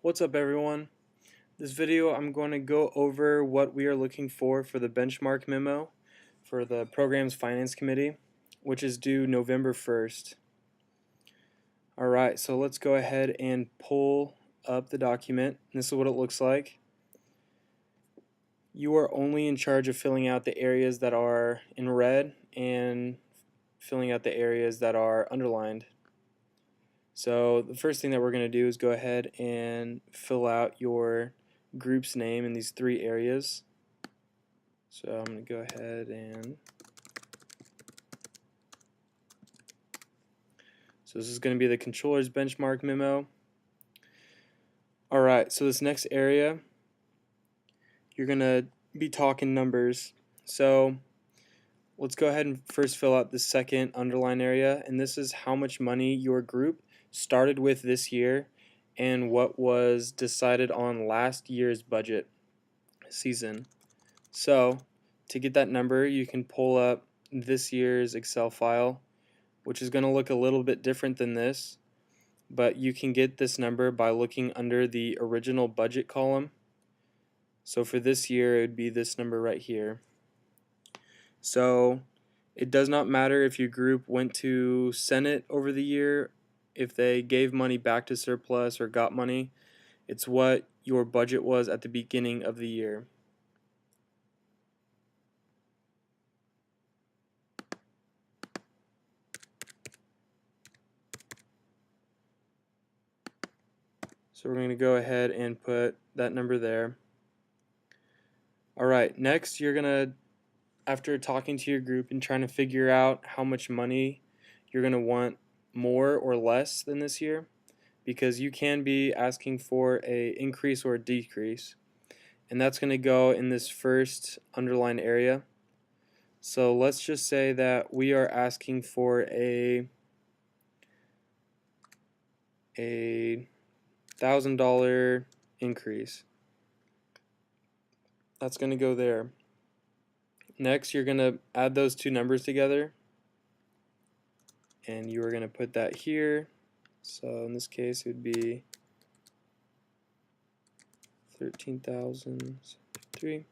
What's up, everyone? This video I'm going to go over what we are looking for the benchmark memo for the program's finance committee, which is due November 1st. Alright, so let's go ahead and pull up the document. This is what it looks like. You are only in charge of filling out the areas that are in red and filling out the areas that are underlined. So the first thing that we're going to do is go ahead and fill out your group's name in these three areas. So I'm going to go ahead and so this is going to be the controller's benchmark memo. Alright, so this next area you're going to be talking numbers. So let's go ahead and first fill out the second underline area, and this is how much money your group started with this year and what was decided on last year's budget season. So to get that number, you can pull up this year's Excel file, which is going to look a little bit different than this, but you can get this number by looking under the original budget column. So for this year, it would be this number right here. So it does not matter if your group went to Senate over the year, if they gave money back to surplus or got money. It's what your budget was at the beginning of the year. So we're going to go ahead and put that number there. Alright, next you're going to, after talking to your group and trying to figure out how much money you're going to want more or less than this year, because you can be asking for an increase or a decrease, and that's going to go in this first underlined area. So let's just say that we are asking for a $1,000 increase. That's going to go there. Next, you're going to add those two numbers together, and you are going to put that here. So in this case, it would be 13,003.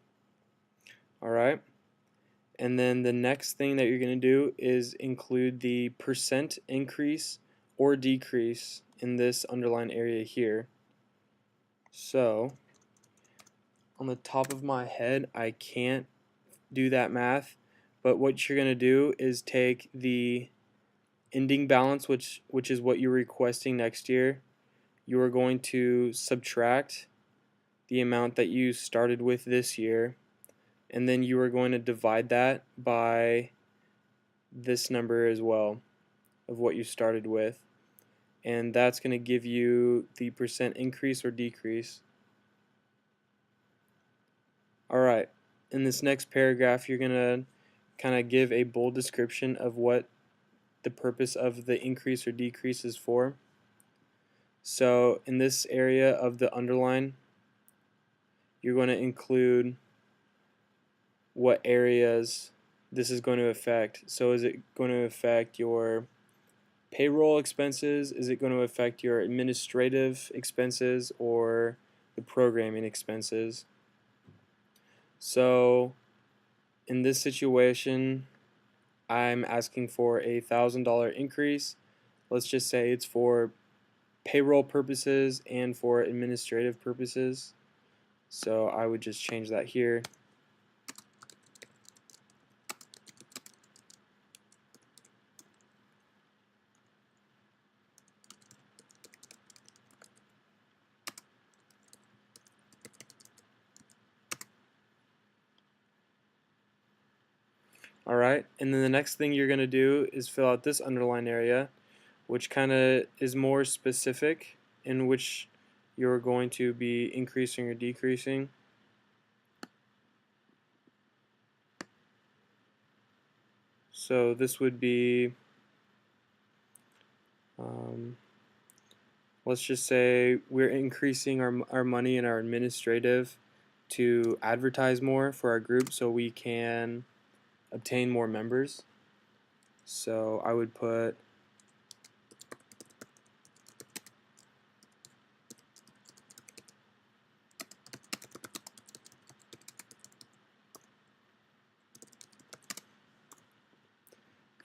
Alright. And then the next thing that you're going to do is include the percent increase or decrease in this underlined area here. So on the top of my head, I can't do that math, but what you're going to do is take the ending balance, which is what you're requesting next year. You are going to subtract the amount that you started with this year, and then you are going to divide that by this number as well of what you started with, and that's going to give you the percent increase or decrease. Alright, in this next paragraph you're going to kind of give a bold description of what the purpose of the increase or decrease is for. So in this area of the underline, you're going to include what areas this is going to affect. So is it going to affect your payroll expenses? Is it going to affect your administrative expenses or the programming expenses? So in this situation, I'm asking for a $1,000 increase. Let's just say it's for payroll purposes and for administrative purposes. So I would just change that here. Alright, and then the next thing you're going to do is fill out this underline area, which kind of is more specific, in which you're going to be increasing or decreasing. So this would be, let's just say we're increasing our money in our administrative to advertise more for our group so we can obtain more members. So I would put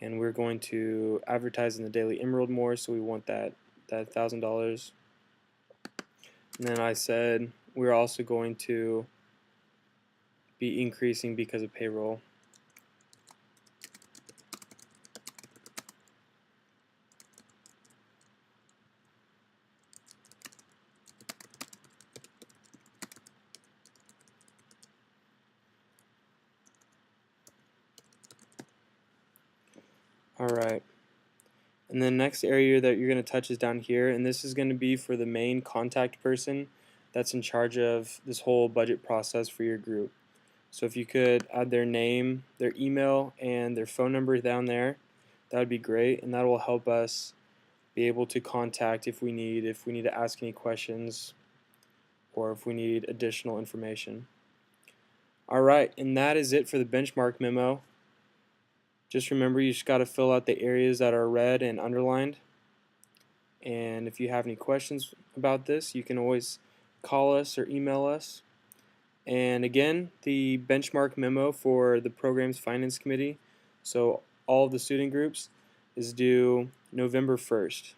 and we're going to advertise in the Daily Emerald more, so we want that $1,000. And then I said we're also going to be increasing because of payroll. Alright, and the next area that you're going to touch is down here, and this is going to be for the main contact person that's in charge of this whole budget process for your group. So if you could add their name, their email, and their phone number down there, that would be great, and that will help us be able to contact if we need to ask any questions or if we need additional information. Alright, and that is it for the benchmark memo. Just remember, you just got to fill out the areas that are red and underlined. And if you have any questions about this, you can always call us or email us. And again, the benchmark memo for the program's finance committee, so all of the student groups, is due November 1st.